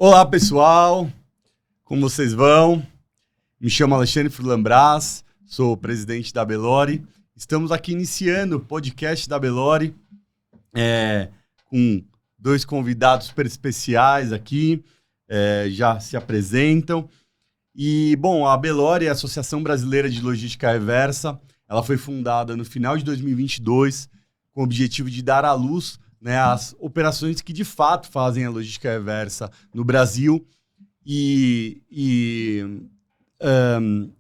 Olá, pessoal! Como vocês vão? Me chamo Alexandre Furlan-Braz, sou presidente da Bellory. Estamos aqui iniciando o podcast da Bellory, com dois convidados super especiais aqui, já se apresentam. E, bom, a Bellory é a Associação Brasileira de Logística Reversa. Ela foi fundada no final de 2022 com o objetivo de dar à luz, né, as operações que de fato fazem a logística reversa no Brasil e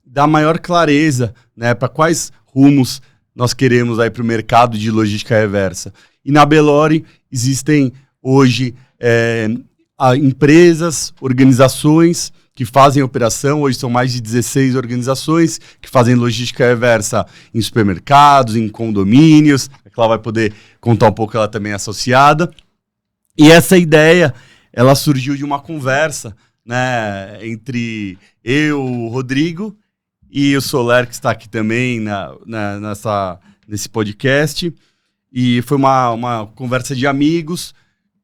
dar maior clareza, né, para quais rumos nós queremos para o mercado de logística reversa. E na Bellory existem hoje empresas, organizações que fazem operação. Hoje são mais de 16 organizações que fazem logística reversa em supermercados, em condomínios. Ela vai poder contar um pouco, ela também é associada. E essa ideia, ela surgiu de uma conversa, né, entre eu, o Rodrigo, e o Soler, que está aqui também nesse podcast. E foi uma conversa de amigos,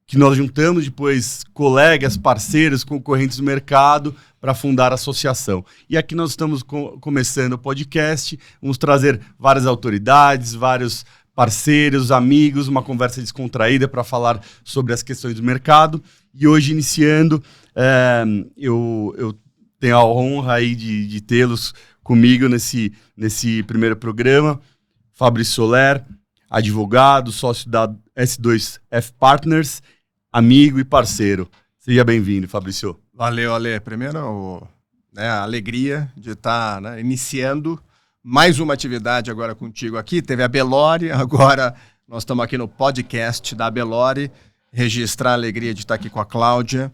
que nós juntamos depois colegas, parceiros, concorrentes do mercado para fundar a associação. E aqui nós estamos começando o podcast, vamos trazer várias autoridades, vários parceiros, amigos, uma conversa descontraída para falar sobre as questões do mercado. E hoje, iniciando, eu tenho a honra aí de tê-los comigo nesse primeiro programa. Fabrício Soler, advogado, sócio da S2F Partners, amigo e parceiro. Seja bem-vindo, Fabrício. Valeu, Ale. Primeiro, a alegria de estar iniciando mais uma atividade agora contigo aqui. Teve a Bellory, agora nós estamos aqui no podcast da Bellory. Registrar a alegria de estar aqui com a Cláudia.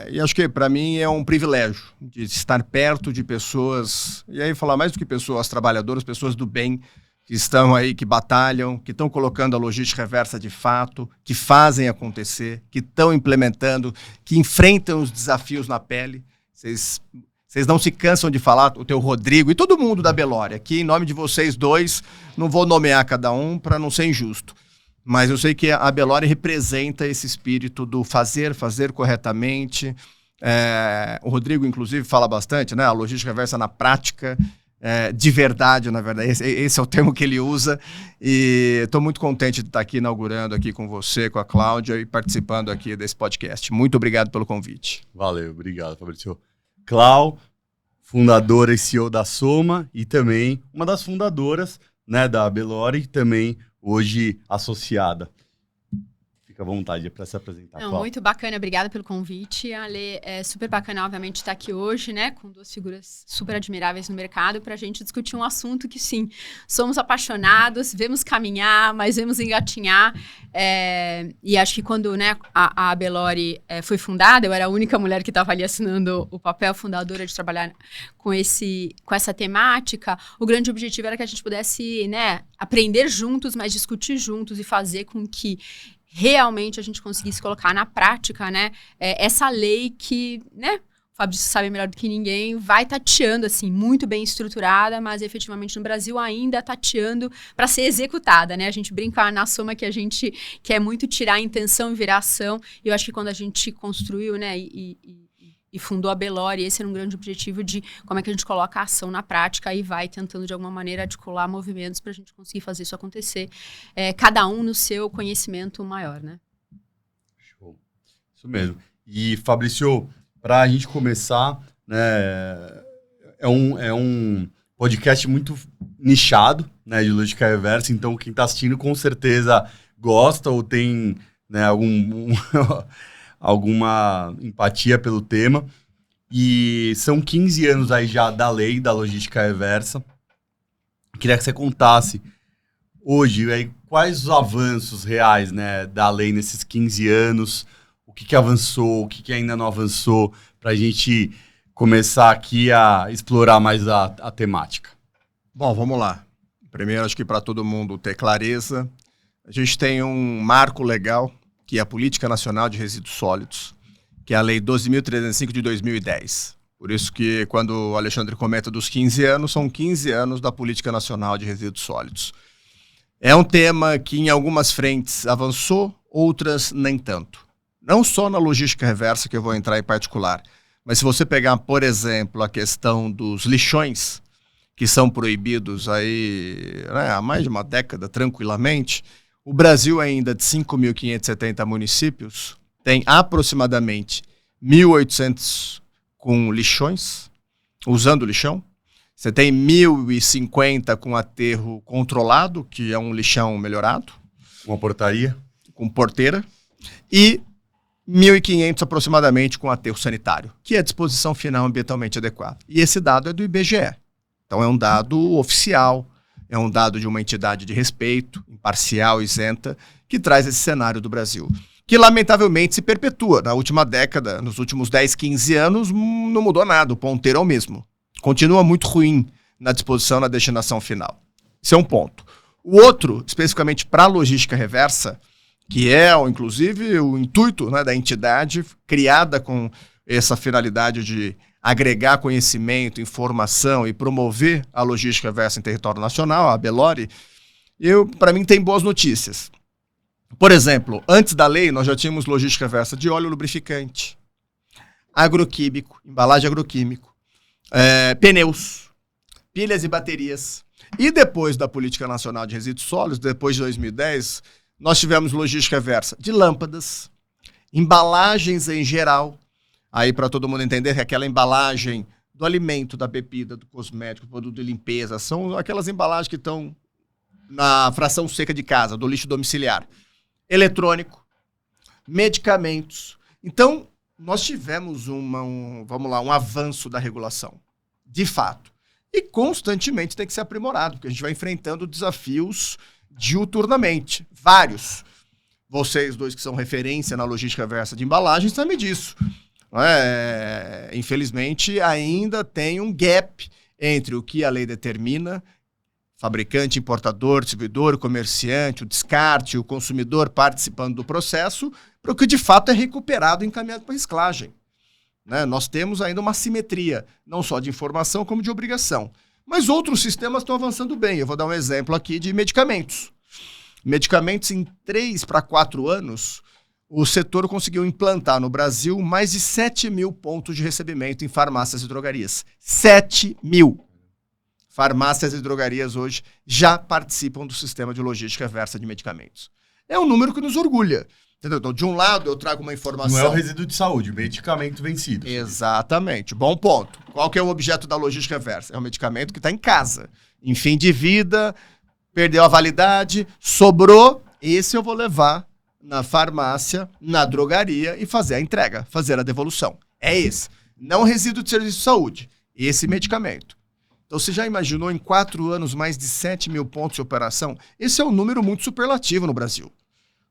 E acho que para mim é um privilégio de estar perto de pessoas, e aí falar mais do que pessoas trabalhadoras, pessoas do bem, que estão aí, que batalham, que estão colocando a logística reversa de fato, que fazem acontecer, que estão implementando, que enfrentam os desafios na pele. Vocês não se cansam de falar, o teu Rodrigo e todo mundo da Bellory. Aqui, em nome de vocês dois, não vou nomear cada um para não ser injusto. Mas eu sei que a Bellory representa esse espírito do fazer corretamente. O Rodrigo, inclusive, fala bastante, né? A logística reversa na prática, de verdade, na verdade. Esse é o termo que ele usa. E estou muito contente de estar aqui inaugurando aqui com você, com a Cláudia e participando aqui desse podcast. Muito obrigado pelo convite. Valeu, obrigado, Fabrício. Clau, fundadora e CEO da Soma e também uma das fundadoras, né, da Bellory, também hoje associada. Fica à vontade para se apresentar. Não, muito bacana, obrigada pelo convite. Ale, é super bacana, obviamente, estar aqui hoje, né, com duas figuras super admiráveis no mercado para a gente discutir um assunto que, sim, somos apaixonados, vemos caminhar, mas vemos engatinhar. E acho que quando, né, a Bellory foi fundada, eu era a única mulher que estava ali assinando o papel fundadora de trabalhar com essa temática. O grande objetivo era que a gente pudesse, né, aprender juntos, mas discutir juntos e fazer com que realmente a gente conseguisse colocar na prática, né, essa lei que, né, o Fabrício sabe melhor do que ninguém, vai tateando, assim, muito bem estruturada, mas efetivamente no Brasil ainda tateando para ser executada, né? A gente brinca na Soma que a gente quer muito tirar a intenção e virar ação, e eu acho que quando a gente construiu, né, e fundou a Bellory, esse era um grande objetivo de como é que a gente coloca a ação na prática e vai tentando de alguma maneira articular movimentos para a gente conseguir fazer isso acontecer, cada um no seu conhecimento maior, né? Show. Isso mesmo. E, Fabrício, para a gente começar, né, é um podcast muito nichado, né, de logística reversa, então quem está assistindo com certeza gosta ou tem, né, alguma empatia pelo tema. E são 15 anos aí já da lei da logística reversa. Queria que você contasse hoje aí, quais os avanços reais, né, da lei nesses 15 anos, o que avançou, o que ainda não avançou, para a gente começar aqui a explorar mais a temática. Bom, vamos lá. Primeiro, acho que para todo mundo ter clareza, a gente tem um marco legal, que é a Política Nacional de Resíduos Sólidos, que é a Lei 12.305 de 2010. Por isso que quando o Alexandre comenta dos 15 anos, são 15 anos da Política Nacional de Resíduos Sólidos. É um tema que em algumas frentes avançou, outras nem tanto. não só na logística reversa, que eu vou entrar em particular, mas se você pegar, por exemplo, a questão dos lixões, que são proibidos aí, né, há mais de uma década, tranquilamente, o Brasil ainda, de 5.570 municípios, tem aproximadamente 1.800 com lixões, usando lixão. Você tem 1.050 com aterro controlado, que é um lixão melhorado. Uma portaria. Com porteira. E 1.500 aproximadamente com aterro sanitário, que é a disposição final ambientalmente adequada. E esse dado é do IBGE. Então é um dado oficial, é um dado de uma entidade de respeito, imparcial, isenta, que traz esse cenário do Brasil. Que lamentavelmente se perpetua. Na última década, nos últimos 10, 15 anos, não mudou nada, o ponteiro é o mesmo. Continua muito ruim na disposição, na destinação final. Esse é um ponto. O outro, especificamente para a logística reversa, que é, inclusive, o intuito, né, da entidade criada com essa finalidade de agregar conhecimento, informação e promover a logística reversa em território nacional, a Belori, para mim tem boas notícias. Por exemplo, antes da lei, nós já tínhamos logística reversa de óleo lubrificante, agroquímico, embalagem agroquímico, pneus, pilhas e baterias. E depois da Política Nacional de Resíduos Sólidos, depois de 2010, nós tivemos logística reversa de lâmpadas, embalagens em geral. Aí, para todo mundo entender, que aquela embalagem do alimento, da bebida, do cosmético, do produto de limpeza, são aquelas embalagens que estão na fração seca de casa, do lixo domiciliar. Eletrônico, medicamentos. Então, nós tivemos um avanço da regulação, de fato. E constantemente tem que ser aprimorado, porque a gente vai enfrentando desafios diuturnamente, vários. Vocês dois que são referência na logística reversa de embalagens sabem disso. Infelizmente, ainda tem um gap entre o que a lei determina, fabricante, importador, distribuidor, comerciante, o descarte, o consumidor participando do processo, para o que de fato é recuperado e encaminhado para a reciclagem. Né? Nós temos ainda uma assimetria, não só de informação, como de obrigação. Mas outros sistemas estão avançando bem. Eu vou dar um exemplo aqui de medicamentos. Medicamentos, em 3 para 4 anos, o setor conseguiu implantar no Brasil mais de 7 mil pontos de recebimento em farmácias e drogarias. 7 mil! Farmácias e drogarias hoje já participam do sistema de logística reversa de medicamentos. É um número que nos orgulha. Entendeu? Então, de um lado, eu trago uma informação... Não é o resíduo de saúde, o medicamento vencido. Exatamente. Bom ponto. Qual que é o objeto da logística reversa? É um medicamento que está em casa. Em fim de vida, perdeu a validade, sobrou, esse eu vou levar na farmácia, na drogaria e fazer a entrega, fazer a devolução. É esse. Não resíduo de serviço de saúde. Esse medicamento. Então, você já imaginou em 4 anos mais de 7 mil pontos de operação? Esse é um número muito superlativo no Brasil.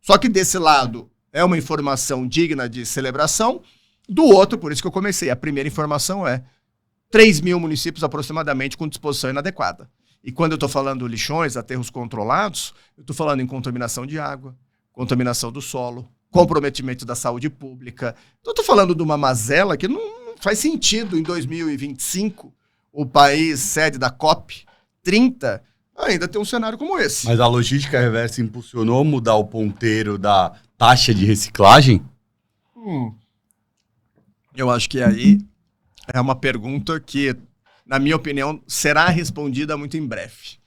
Só que desse lado é uma informação digna de celebração, do outro, por isso que eu comecei, a primeira informação é 3 mil municípios aproximadamente com disposição inadequada. E quando eu estou falando lixões, aterros controlados, eu estou falando em contaminação de água, contaminação do solo, comprometimento da saúde pública. Então, eu estou falando de uma mazela que não faz sentido em 2025, o país sede da COP 30, ainda tem um cenário como esse. Mas a logística reversa impulsionou mudar o ponteiro da taxa de reciclagem? Eu acho que aí é uma pergunta que, na minha opinião, será respondida muito em breve.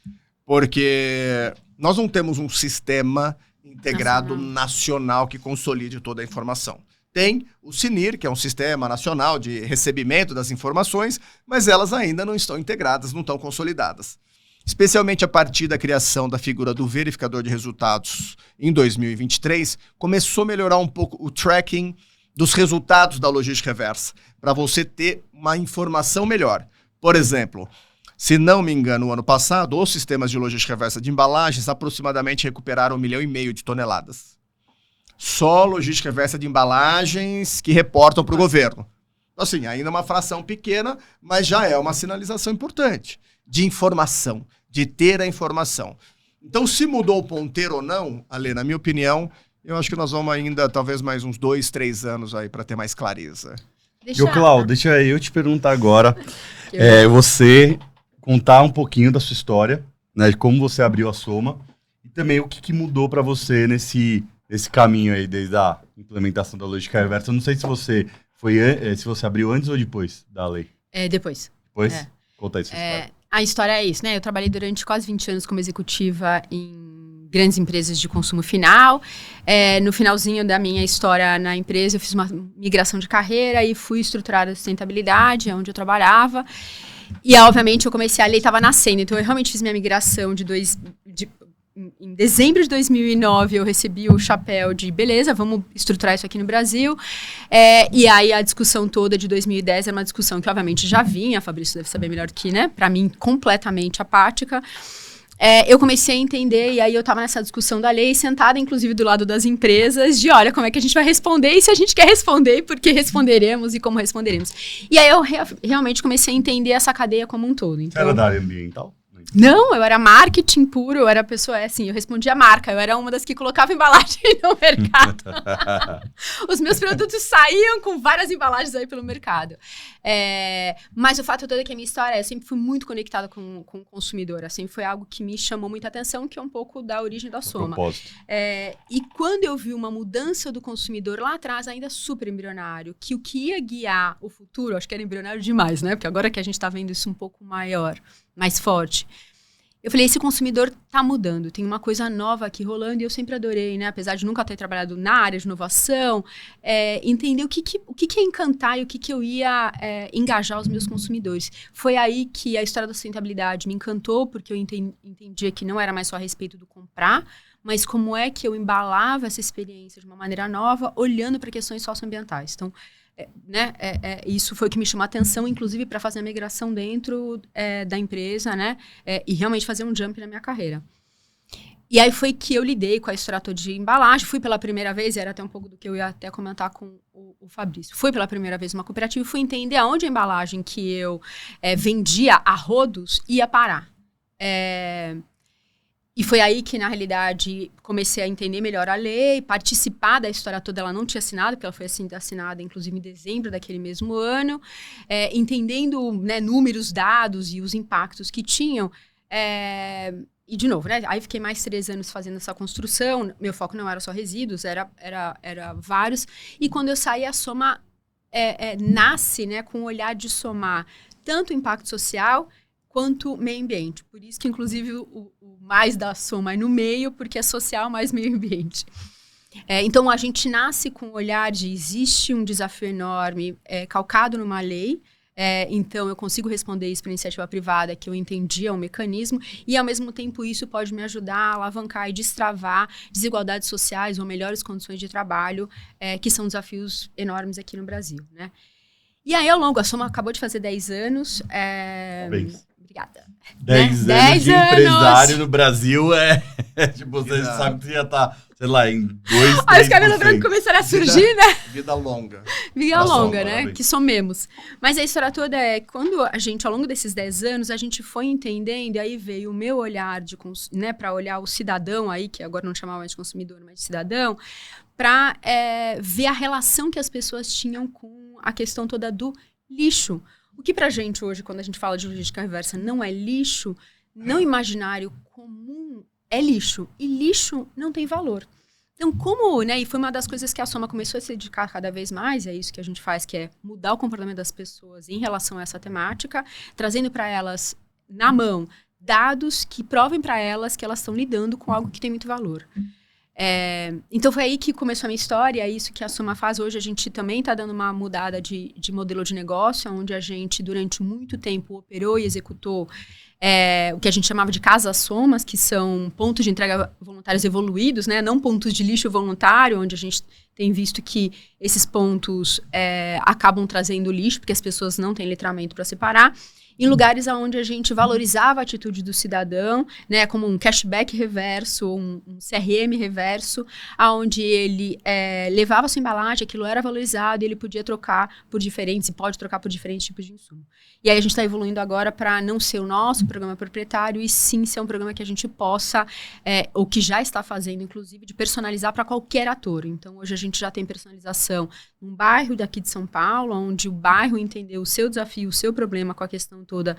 Porque nós não temos um sistema integrado nacional que consolide toda a informação. Tem o SINIR, que é um sistema nacional de recebimento das informações, mas elas ainda não estão integradas, não estão consolidadas. Especialmente a partir da criação da figura do verificador de resultados em 2023, começou a melhorar um pouco o tracking dos resultados da logística reversa, para você ter uma informação melhor. Por exemplo, se não me engano, no ano passado, os sistemas de logística reversa de embalagens aproximadamente recuperaram 1,5 milhão de toneladas. Só logística reversa de embalagens que reportam para o governo. Assim, ainda uma fração pequena, mas já é uma sinalização importante de informação, de ter a informação. Então, se mudou o ponteiro ou não, Ale, na minha opinião, eu acho que nós vamos ainda, talvez mais uns 2, 3 anos aí para ter mais clareza. Cláudio, deixa eu te perguntar agora, você contar um pouquinho da sua história, né, de como você abriu a Soma, e também o que mudou para você nesse desse caminho aí, desde a implementação da logística reversa. Eu não sei se você se você abriu antes ou depois da lei. Depois. Depois? Conta aí sua história. A história é isso, né? Eu trabalhei durante quase 20 anos como executiva em grandes empresas de consumo final. No finalzinho da minha história na empresa, eu fiz uma migração de carreira e fui estruturada a sustentabilidade, onde eu trabalhava. E, obviamente, a lei estava nascendo. Então, eu realmente fiz minha migração em dezembro de 2009, eu recebi o chapéu de, beleza, vamos estruturar isso aqui no Brasil. E aí, a discussão toda de 2010 era uma discussão que, obviamente, já vinha. A Fabrício deve saber melhor do que, né? Para mim, completamente apática. Eu comecei a entender, e aí eu estava nessa discussão da lei, sentada, inclusive, do lado das empresas, de, olha, como é que a gente vai responder, e se a gente quer responder, por que responderemos e como responderemos. E aí eu realmente comecei a entender essa cadeia como um todo. Então, Você era da área ambiental? Não, eu era marketing puro, eu era pessoa, assim, eu respondia marca, eu era uma das que colocava embalagem no mercado. Os meus produtos saíam com várias embalagens aí pelo mercado. Mas o fato todo é que a minha história, eu sempre fui muito conectada com o consumidor, assim, foi algo que me chamou muita atenção, que é um pouco da origem da Soma. E quando eu vi uma mudança do consumidor lá atrás, ainda super embrionário, que o que ia guiar o futuro, acho que era embrionário demais, né? Porque agora que a gente tá vendo isso um pouco maior, mais forte. Eu falei, esse consumidor tá mudando, tem uma coisa nova aqui rolando, e eu sempre adorei, né? Apesar de nunca ter trabalhado na área de inovação, entender o que é encantar e o que eu ia engajar os meus consumidores. Foi aí que a história da sustentabilidade me encantou, porque eu entendia que não era mais só a respeito do comprar, mas como é que eu embalava essa experiência de uma maneira nova, olhando para questões socioambientais. Então, isso foi o que me chamou a atenção, inclusive para fazer a migração dentro da empresa, né? E realmente fazer um jump na minha carreira. E aí foi que eu lidei com a história toda de embalagem. Fui pela primeira vez, era até um pouco do que eu ia até comentar com o Fabrício. Fui pela primeira vez numa cooperativa e fui entender aonde a embalagem que eu vendia a rodos ia parar. E foi aí que, na realidade, comecei a entender melhor a lei, participar da história toda. Ela não tinha assinado, porque ela foi assinada, inclusive, em dezembro daquele mesmo ano, entendendo, né, números, dados e os impactos que tinham. E, de novo, né, aí fiquei mais 3 anos fazendo essa construção. Meu foco não era só resíduos, era vários. E quando eu saí, a Soma nasce, né, com o olhar de somar tanto o impacto social quanto meio ambiente. Por isso que, inclusive, o mais da Soma é no meio, porque é social mais meio ambiente. Então, a gente nasce com o olhar de existe um desafio enorme calcado numa lei. Então, eu consigo responder isso para iniciativa privada, que eu entendia o mecanismo, e, ao mesmo tempo, isso pode me ajudar a alavancar e destravar desigualdades sociais ou melhores condições de trabalho, que são desafios enormes aqui no Brasil, né? E aí, ao longo, a Soma acabou de fazer 10 anos. Obrigada. 10 anos de empresário no Brasil tipo, você sabe que você já tá, sei lá, em 2%. Olha os cabelos brancos começaram a surgir, né? Vida longa. Vida longa, né? Parabéns. Que somemos. Mas a história toda quando a gente, ao longo desses 10 anos, a gente foi entendendo, e aí veio o meu olhar né, para olhar o cidadão aí, que agora não chamava mais de consumidor, mas de cidadão, para ver a relação que as pessoas tinham com a questão toda do lixo. O que pra gente hoje, quando a gente fala de logística reversa, não é lixo, não imaginário comum é lixo. E lixo não tem valor. Então, como, né, e foi uma das coisas que a Soma começou a se dedicar cada vez mais, é isso que a gente faz, que é mudar o comportamento das pessoas em relação a essa temática, trazendo para elas, na mão, dados que provem para elas que elas estão lidando com algo que tem muito valor. Então foi aí que começou a minha história, é isso que a Soma faz. Hoje a gente também está dando uma mudada de modelo de negócio, onde a gente durante muito tempo operou e executou o que a gente chamava de casas Somas, que são pontos de entrega voluntários evoluídos, né? Não pontos de lixo voluntário, onde a gente tem visto que esses pontos acabam trazendo lixo, porque as pessoas não têm letramento para separar. Em lugares onde a gente valorizava a atitude do cidadão, né, como um cashback reverso, um CRM reverso, onde ele levava a sua embalagem, aquilo era valorizado e ele podia trocar por diferentes, e pode trocar por diferentes tipos de insumo. E aí a gente está evoluindo agora para não ser o nosso programa proprietário, e sim ser um programa que a gente possa, ou que já está fazendo, inclusive, de personalizar para qualquer ator. Então, hoje a gente já tem personalização num bairro daqui de São Paulo, onde o bairro entendeu o seu desafio, o seu problema com a questão toda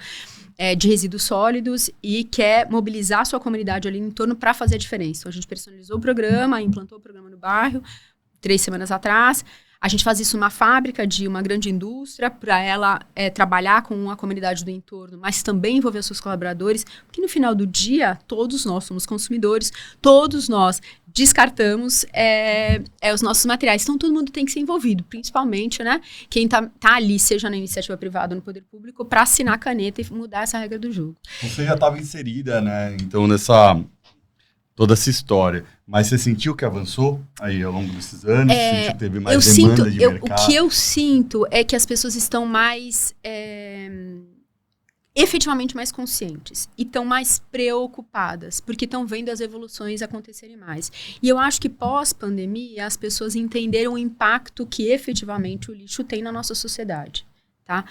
de resíduos sólidos e quer mobilizar a sua comunidade ali em torno para fazer a diferença. Então, a gente personalizou o programa, implantou o programa no bairro 3 semanas atrás. A gente faz isso numa fábrica de uma grande indústria para ela trabalhar com a comunidade do entorno, mas também envolver os seus colaboradores, porque no final do dia, todos nós somos consumidores, todos nós descartamos os nossos materiais. Então, todo mundo tem que ser envolvido, principalmente, né, quem tá ali, seja na iniciativa privada ou no poder público, para assinar a caneta e mudar essa regra do jogo. Você já estava inserida, né, então, toda essa história. Mas você sentiu que avançou aí ao longo desses anos? Sentiu que teve mais demanda de mercado? O que eu sinto é que as pessoas estão mais... efetivamente mais conscientes e estão mais preocupadas, porque estão vendo as evoluções acontecerem mais. E eu acho que pós-pandemia as pessoas entenderam o impacto que efetivamente o lixo tem na nossa sociedade, tá?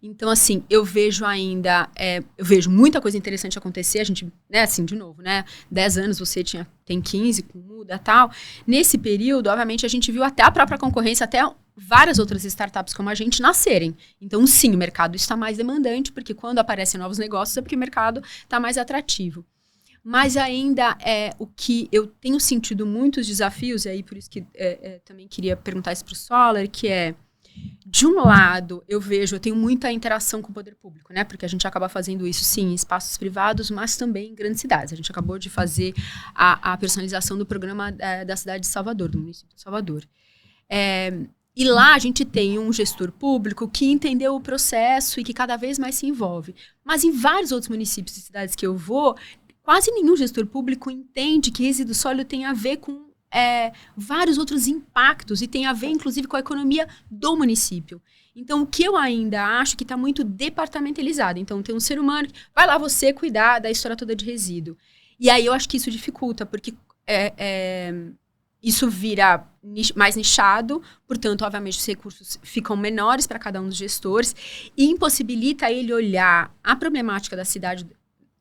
Então, assim, eu vejo ainda, eu vejo muita coisa interessante acontecer, a gente, né, assim, de novo, né, 10 anos você tem 15, com muda e tal. Nesse período, obviamente, a gente viu até a própria concorrência, até várias outras startups como a gente nascerem. Então, sim, o mercado está mais demandante, porque quando aparecem novos negócios é porque o mercado está mais atrativo. Mas ainda o que eu tenho sentido muitos desafios, e aí por isso que também queria perguntar isso para o Soller, que de um lado, eu tenho muita interação com o poder público, né? Porque a gente acaba fazendo isso, sim, em espaços privados, mas também em grandes cidades. A gente acabou de fazer a personalização do programa da cidade de Salvador, do município de Salvador. E lá a gente tem um gestor público que entendeu o processo e que cada vez mais se envolve. Mas em vários outros municípios e cidades que eu vou, quase nenhum gestor público entende que resíduo sólido tem a ver com vários outros impactos e tem a ver, inclusive, com a economia do município. Então, o que eu ainda acho que está muito departamentalizado. Então, tem um ser humano que vai lá você cuidar da história toda de resíduo. E aí eu acho que isso dificulta, porque isso vira mais nichado, portanto, obviamente, os recursos ficam menores para cada um dos gestores e impossibilita ele olhar a problemática da cidade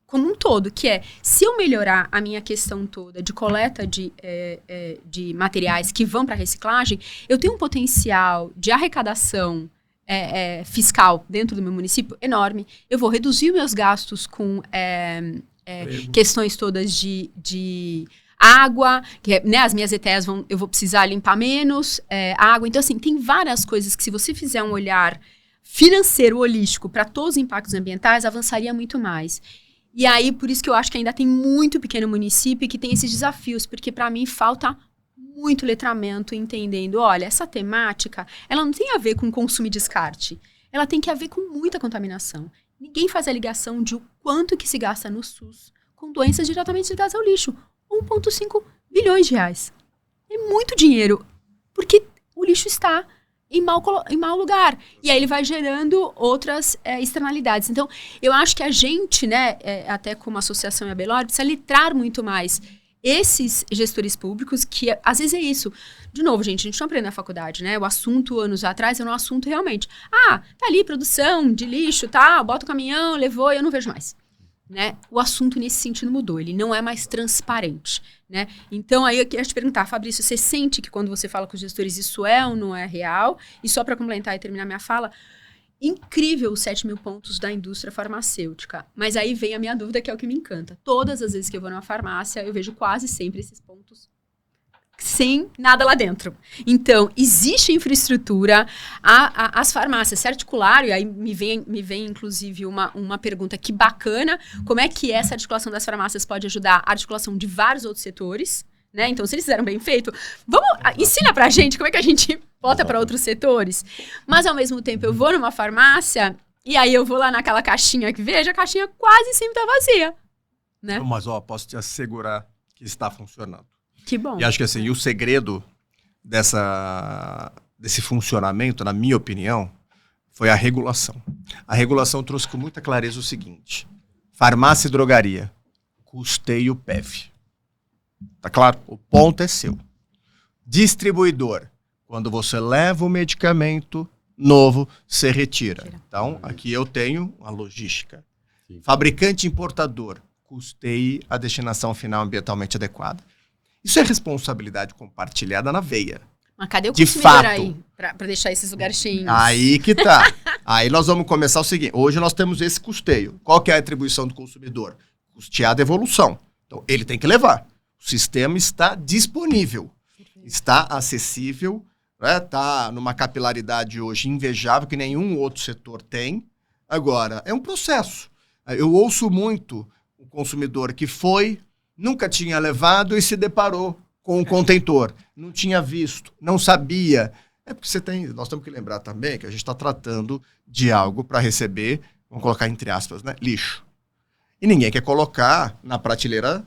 como um todo, que se eu melhorar a minha questão toda de coleta de materiais que vão para reciclagem, eu tenho um potencial de arrecadação fiscal dentro do meu município enorme. Eu vou reduzir meus gastos com questões todas de água, né, as minhas ETEs eu vou precisar limpar menos água. Então, assim, tem várias coisas que se você fizer um olhar financeiro, holístico, para todos os impactos ambientais, avançaria muito mais. E aí, por isso que eu acho que ainda tem muito pequeno município que tem esses desafios, porque para mim falta muito letramento entendendo, olha, essa temática, ela não tem a ver com consumo e descarte, ela tem que a ver com muita contaminação. Ninguém faz a ligação de o quanto que se gasta no SUS com doenças diretamente ligadas ao lixo. 1,5 bilhões de reais. É muito dinheiro, porque o lixo está em mau lugar. E aí ele vai gerando outras externalidades. Então, eu acho que a gente, né, até como associação e a Belor, precisa letrar muito mais esses gestores públicos, que às vezes é isso. De novo, gente, a gente não aprende na faculdade, né? O assunto, anos atrás, era um assunto realmente. Tá ali, produção de lixo, tá, bota o caminhão, levou, e eu não vejo mais. Né? O assunto nesse sentido mudou, ele não é mais transparente, né? Então aí eu queria te perguntar, Fabrício, você sente que quando você fala com os gestores isso é ou não é real? E só para complementar e terminar minha fala, incrível os 7 mil pontos da indústria farmacêutica, mas aí vem a minha dúvida, que é o que me encanta. Todas as vezes que eu vou numa farmácia, eu vejo quase sempre esses pontos sem nada lá dentro. Então, existe infraestrutura, as farmácias se articularam, e aí me vem inclusive uma pergunta, que bacana, como é que essa articulação das farmácias pode ajudar a articulação de vários outros setores, né? Então, se eles fizeram bem feito, ensina pra gente como é que a gente bota para outros setores. Mas, ao mesmo tempo, eu vou numa farmácia, e aí eu vou lá naquela caixinha que vejo, a caixinha quase sempre tá vazia, né? Mas, posso te assegurar que está funcionando. Que bom. E acho que assim, o segredo desse funcionamento, na minha opinião, foi a regulação. A regulação trouxe com muita clareza o seguinte: farmácia e drogaria, custeio PEV. Tá claro? O ponto é seu. Distribuidor, quando você leva o medicamento novo, você retira. Então, aqui eu tenho a logística. Sim. Fabricante importador, custeie a destinação final ambientalmente adequada. Isso é responsabilidade compartilhada na veia. Mas cadê o consumidor aí? Pra deixar esses lugares cheios. Aí que tá. Aí nós vamos começar o seguinte, hoje nós temos esse custeio. Qual que é a atribuição do consumidor? Custear a devolução. Então, ele tem que levar. O sistema está disponível, está acessível, está numa capilaridade hoje invejável que nenhum outro setor tem. Agora, é um processo. Eu ouço muito o consumidor que nunca tinha levado e se deparou com um contentor. Não tinha visto, não sabia. É porque nós temos que lembrar também que a gente está tratando de algo para receber, vamos colocar entre aspas, né, lixo. E ninguém quer colocar na prateleira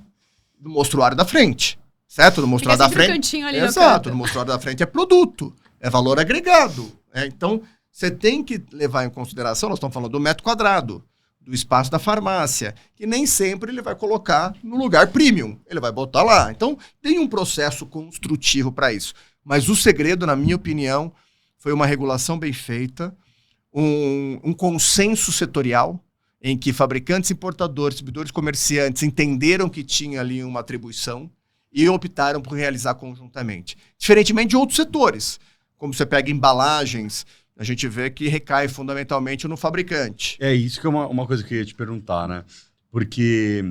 do mostruário da frente, certo? Do mostruário da frente. Ali exato, do mostruário da frente é produto, é valor agregado. Então, você tem que levar em consideração, nós estamos falando do metro quadrado, do espaço da farmácia, que nem sempre ele vai colocar no lugar premium, ele vai botar lá. Então, tem um processo construtivo para isso. Mas o segredo, na minha opinião, foi uma regulação bem feita, um consenso setorial, em que fabricantes, importadores, distribuidores, comerciantes entenderam que tinha ali uma atribuição e optaram por realizar conjuntamente. Diferentemente de outros setores, como você pega embalagens, a gente vê que recai fundamentalmente no fabricante. É isso que é uma coisa que eu ia te perguntar, né? Porque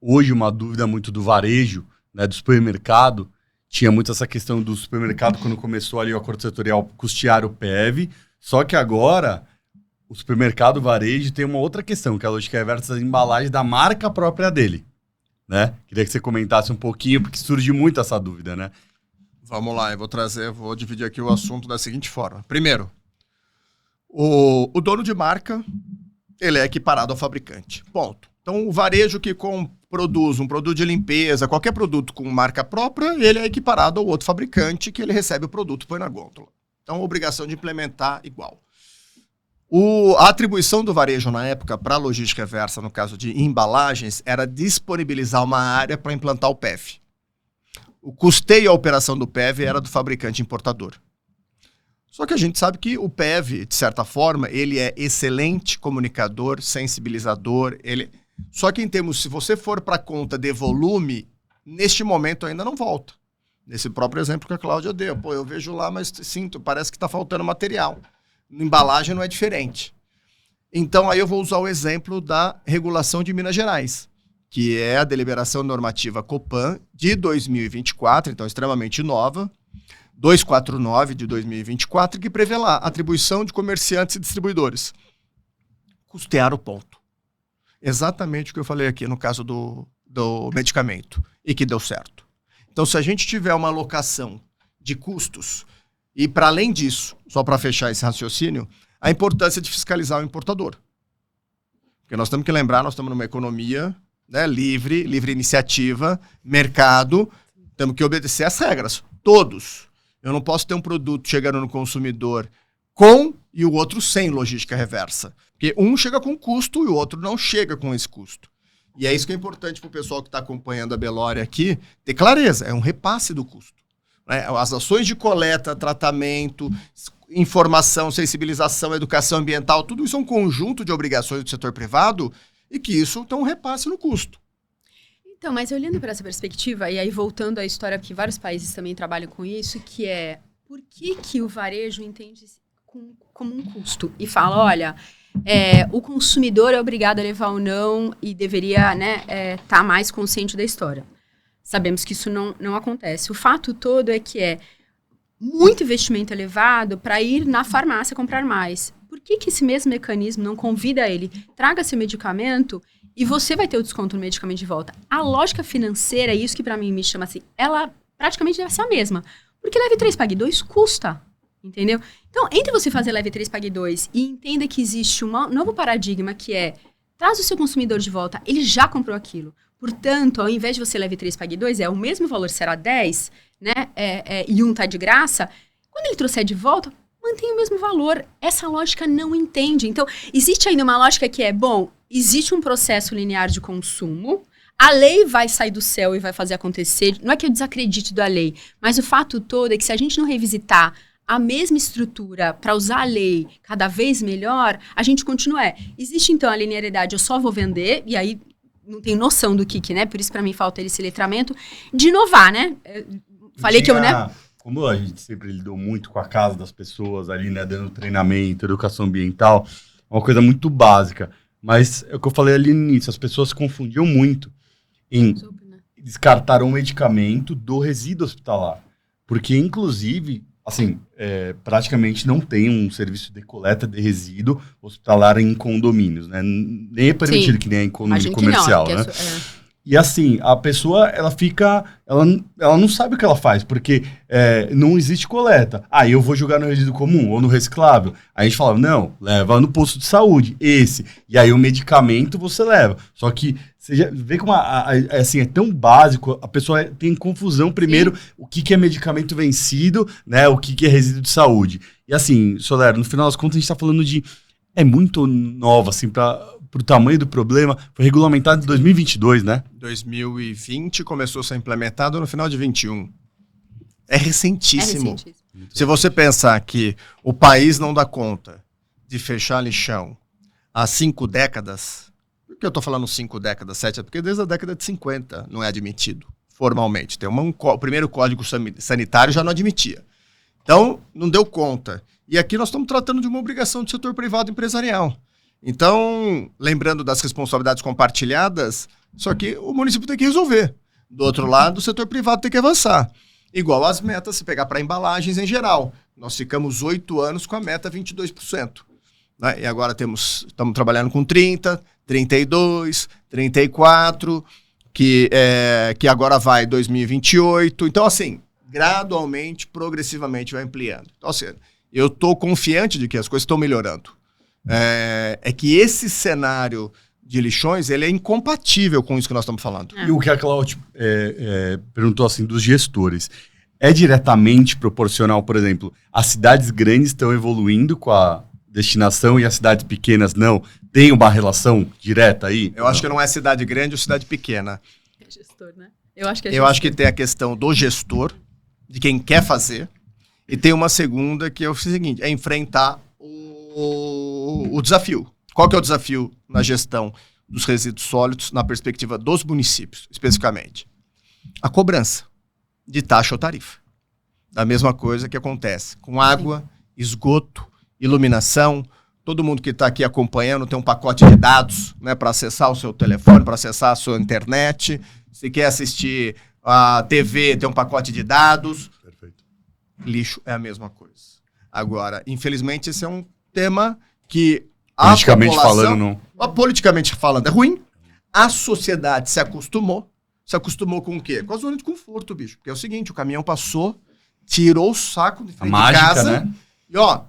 hoje uma dúvida muito do varejo, né, do supermercado, tinha muito essa questão do supermercado quando começou ali o acordo setorial custear o PEV, só que agora o supermercado varejo tem uma outra questão, que é a lógica reversa das embalagens da marca própria dele, né? Queria que você comentasse um pouquinho, porque surge muito essa dúvida, né? Vamos lá, vou dividir aqui o assunto da seguinte forma. Primeiro, o dono de marca, ele é equiparado ao fabricante, ponto. Então, o varejo que produz um produto de limpeza, qualquer produto com marca própria, ele é equiparado ao outro fabricante que ele recebe o produto e põe na gôndola. Então, a obrigação de implementar igual. A atribuição do varejo na época para a logística reversa, no caso de embalagens, era disponibilizar uma área para implantar o PEV. O custeio e a operação do PEV era do fabricante importador. Só que a gente sabe que o PEV, de certa forma, ele é excelente comunicador, sensibilizador. Só que se você for para a conta de volume, neste momento ainda não volta. Nesse próprio exemplo que a Cláudia deu. Pô, eu vejo lá, mas parece que está faltando material. Na embalagem não é diferente. Então, aí eu vou usar o exemplo da regulação de Minas Gerais, que é a deliberação normativa Copan de 2024, então extremamente nova, 249 de 2024, que prevê lá a atribuição de comerciantes e distribuidores. Custear o ponto. Exatamente o que eu falei aqui no caso do medicamento, e que deu certo. Então, se a gente tiver uma alocação de custos, e para além disso, só para fechar esse raciocínio, a importância de fiscalizar o importador. Porque nós temos que lembrar, nós estamos numa economia, né, livre iniciativa, mercado, temos que obedecer às regras, todos. Eu não posso ter um produto chegando no consumidor com e o outro sem logística reversa. Porque um chega com custo e o outro não chega com esse custo. E é isso que é importante para o pessoal que está acompanhando a Belória aqui, ter clareza, é um repasse do custo. As ações de coleta, tratamento, informação, sensibilização, educação ambiental, tudo isso é um conjunto de obrigações do setor privado e que isso tem um repasse no custo. Então, mas olhando para essa perspectiva, e aí voltando à história, que vários países também trabalham com isso, que é por que o varejo entende como um custo? E fala, olha, o consumidor é obrigado a levar ou não e deveria tá mais consciente da história. Sabemos que isso não acontece. O fato todo é que é muito investimento elevado para ir na farmácia comprar mais. Por que esse mesmo mecanismo não convida ele? Traga seu medicamento e você vai ter o desconto no medicamento de volta. A lógica financeira, isso que para mim me chama assim, ela praticamente deve ser a mesma. Porque leve 3, pague 2 custa. Entendeu? Então, entre você fazer leve 3, pague 2 e entenda que existe um novo paradigma que traz o seu consumidor de volta, ele já comprou aquilo. Portanto, ao invés de você leve 3, pague 2, o mesmo valor será 10, né? E um tá de graça. Quando ele trouxer de volta, mantém o mesmo valor. Essa lógica não entende. Então, existe ainda uma lógica que existe um processo linear de consumo, a lei vai sair do céu e vai fazer acontecer. Não é que eu desacredite da lei, mas o fato todo é que se a gente não revisitar a mesma estrutura para usar a lei cada vez melhor, a gente continua. Existe, então, a linearidade, eu só vou vender, e aí não tenho noção do que, né? Por isso, para mim, falta esse letramento de inovar, né? Falei que eu, né? como a gente sempre lidou muito com a casa das pessoas ali, né, dando treinamento, educação ambiental, é uma coisa muito básica. Mas é o que eu falei ali no início, as pessoas se confundiam muito em descartar um medicamento do resíduo hospitalar. Porque, inclusive, assim, praticamente não tem um serviço de coleta de resíduo hospitalar em condomínios, né? Nem é permitido que nem em condomínio comercial, né? E assim, a pessoa, ela fica... Ela não sabe o que ela faz, porque não existe coleta. Aí eu vou jogar no resíduo comum ou no reciclável. Aí a gente fala, não, leva no posto de saúde, esse. E aí o medicamento você leva. Só que você já vê como assim, é tão básico, a pessoa tem confusão primeiro, o que é medicamento vencido, né? O que é resíduo de saúde. E assim, Solero, no final das contas a gente tá falando de... É muito nova, assim, pro tamanho do problema. Foi regulamentado em 2022, né? 2020 começou a ser implementado no final de 21. É recentíssimo. Se você pensar que o país não dá conta de fechar lixão há 5 décadas, por que eu tô falando 5 décadas, 7? É porque desde a década de 50 não é admitido, formalmente. Tem o primeiro código sanitário já não admitia. Então, não deu conta. E aqui nós estamos tratando de uma obrigação do setor privado empresarial. Então, lembrando das responsabilidades compartilhadas, só que o município tem que resolver. Do outro lado, o setor privado tem que avançar. Igual as metas, se pegar para embalagens em geral. Nós ficamos 8 anos com a meta 22%. Né? E agora estamos trabalhando com 30%, 32%, 34%, que agora vai 2028. Então, assim, gradualmente, progressivamente vai ampliando. Então, assim, eu estou confiante de que as coisas estão melhorando. É que esse cenário de lixões, ele é incompatível com isso que nós estamos falando. E o que a Cláudia perguntou assim, dos gestores, é diretamente proporcional, por exemplo, as cidades grandes estão evoluindo com a destinação e as cidades pequenas não? Tem uma relação direta aí? Eu acho que não é cidade grande ou cidade pequena. É gestor, né? Eu acho que acho que tem a questão do gestor, de quem quer fazer, e tem uma segunda que é o seguinte, é enfrentar o desafio. Qual que é o desafio na gestão dos resíduos sólidos na perspectiva dos municípios, especificamente? A cobrança de taxa ou tarifa. Da mesma coisa que acontece com água, esgoto, iluminação. Todo mundo que está aqui acompanhando tem um pacote de dados, né, para acessar o seu telefone, para acessar a sua internet. Se quer assistir a TV, tem um pacote de dados. Perfeito. Lixo é a mesma coisa. Agora, infelizmente, esse é um tema que politicamente falando, não. Politicamente falando, é ruim. A sociedade se acostumou. Se acostumou com o quê? Com a zona de conforto, bicho. Porque é o seguinte, o caminhão passou, tirou o saco de frente de casa. Né? E ó,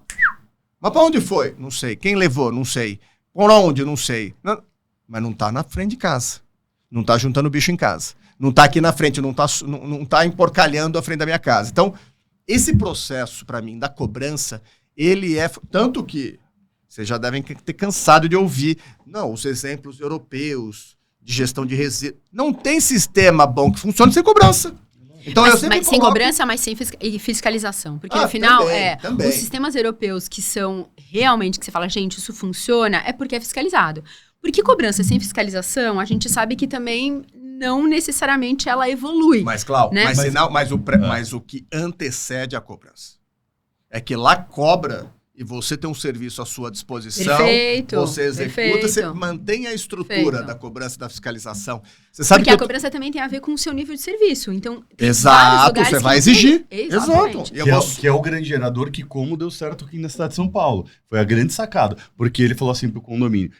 mas pra onde foi? Não sei. Quem levou? Não sei. Por onde? Não sei. Não, mas não tá na frente de casa. Não tá juntando bicho em casa. Não tá aqui na frente, não tá emporcalhando a frente da minha casa. Então, esse processo, para mim, da cobrança, ele é... Tanto que vocês já devem ter cansado de ouvir. Não, os exemplos europeus de gestão de resíduos. Não tem sistema bom que funcione sem cobrança. Então, mas sem cobrança, mas sem fiscalização. Porque, no final, também. Os sistemas europeus que são realmente, que você fala, gente, isso funciona, é porque é fiscalizado. Porque cobrança sem fiscalização, a gente sabe que também não necessariamente ela evolui. Mas, Cláudio, né? Mas o que antecede a cobrança é que lá cobra e você tem um serviço à sua disposição, você executa, você mantém a estrutura da cobrança e da fiscalização. Você sabe porque a cobrança também tem a ver com o seu nível de serviço. Então, exato, você vai exigir. Exato. Que é o grande gerador que, como deu certo aqui na cidade de São Paulo. Foi a grande sacada. Porque ele falou assim pro condomínio,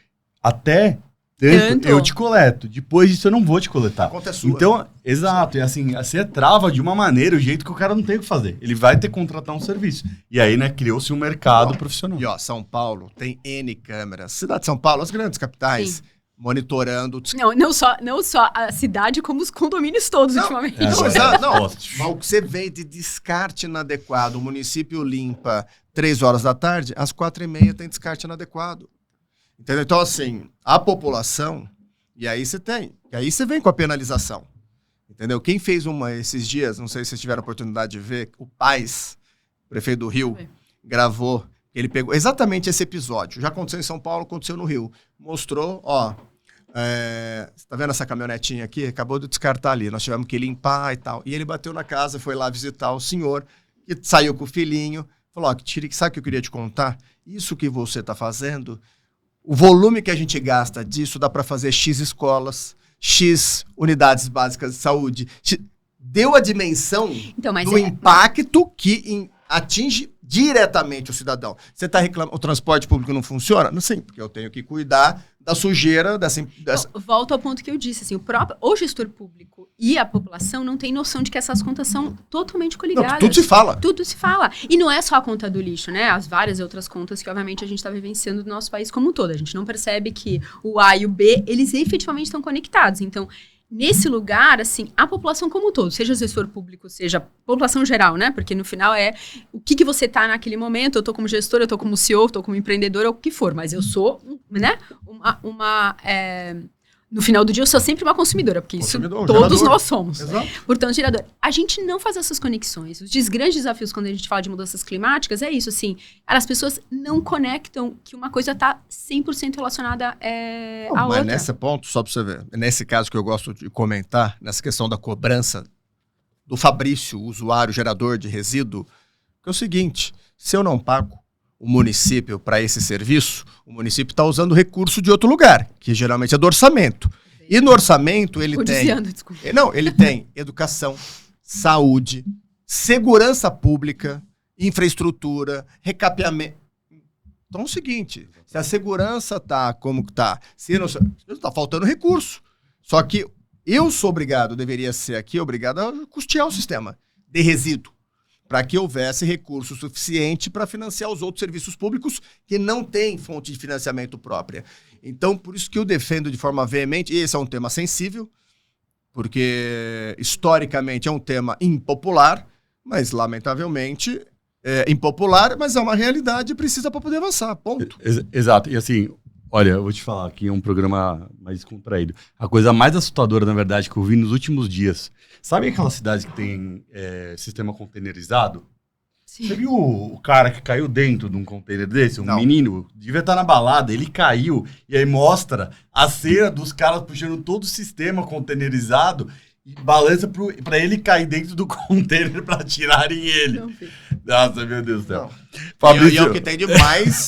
até tanto eu te coleto, depois disso eu não vou te coletar. A conta é sua. Então, exato, e assim, você trava de uma maneira o jeito que o cara não tem o que fazer. Ele vai ter que contratar um serviço. E aí, né, criou-se um mercado profissional. E ó, São Paulo tem N câmeras. Cidade de São Paulo, as grandes capitais, sim, monitorando. Não só a cidade, como os condomínios todos ultimamente. Mas o que você vê de descarte inadequado, o município limpa 3 horas da tarde, às 4h30 tem descarte inadequado. Entendeu? Então, assim, a população, e aí você vem com a penalização. Entendeu? Quem fez uma esses dias, não sei se vocês tiveram a oportunidade de ver, o Paes, prefeito do Rio, gravou, ele pegou exatamente esse episódio. Já aconteceu em São Paulo, aconteceu no Rio. Mostrou, ó, você tá vendo essa caminhonetinha aqui? Acabou de descartar ali, nós tivemos que limpar e tal. E ele bateu na casa, foi lá visitar o senhor, que saiu com o filhinho, falou, sabe o que eu queria te contar? Isso que você está fazendo, o volume que a gente gasta disso dá para fazer X escolas, X unidades básicas de saúde. Deu a dimensão do impacto que atinge diretamente o cidadão. Você está reclamando, o transporte público não funciona? Não, sim, porque eu tenho que cuidar da sujeira dessa... Volto ao ponto que eu disse, assim, o gestor público e a população não tem noção de que essas contas são totalmente coligadas. Não, tudo se fala. Tudo se fala. E não é só a conta do lixo, né? As várias outras contas que, obviamente, a gente está vivenciando no nosso país como um todo. A gente não percebe que o A e o B, eles efetivamente estão conectados. Então, nesse lugar, assim, a população como um todo, seja gestor público, seja população geral, né? Porque no final é o que você tá naquele momento, eu tô como gestor, eu tô como CEO, eu tô como empreendedor, ou o que for, mas eu sou, né? No final do dia, eu sou sempre uma consumidora, porque isso todos nós somos. Exato. Portanto, gerador. A gente não faz essas conexões. Os grandes desafios quando a gente fala de mudanças climáticas é isso, assim. As pessoas não conectam que uma coisa está 100% relacionada à outra. Mas nesse ponto, só para você ver, nesse caso que eu gosto de comentar, nessa questão da cobrança do Fabrício, usuário, gerador de resíduo, que é o seguinte, se eu não pago o município para esse serviço, o município está usando recurso de outro lugar, que geralmente é do orçamento. E no orçamento ele ele tem educação, saúde, segurança pública, infraestrutura, recapeamento. Então é o seguinte, se a segurança está como está, se não está faltando recurso. Só que eu sou obrigado, deveria ser aqui, obrigado a custear o sistema de resíduo, para que houvesse recurso suficiente para financiar os outros serviços públicos que não têm fonte de financiamento própria. Então, por isso que eu defendo de forma veemente, e esse é um tema sensível, porque historicamente é um tema impopular, mas lamentavelmente é impopular, mas é uma realidade e precisa para poder avançar, ponto. Exato, e assim, olha, eu vou te falar aqui, é um programa mais descontraído. A coisa mais assustadora, na verdade, que eu vi nos últimos dias, sabe aquelas cidades que tem sistema containerizado? Sim. Você viu o cara que caiu dentro de um container desse? Menino, devia estar na balada, ele caiu, e aí mostra a cena dos caras puxando todo o sistema containerizado e balança pra ele cair dentro do container pra tirarem ele. Nossa, meu Deus do céu. Fabrício... E é o que tem de mais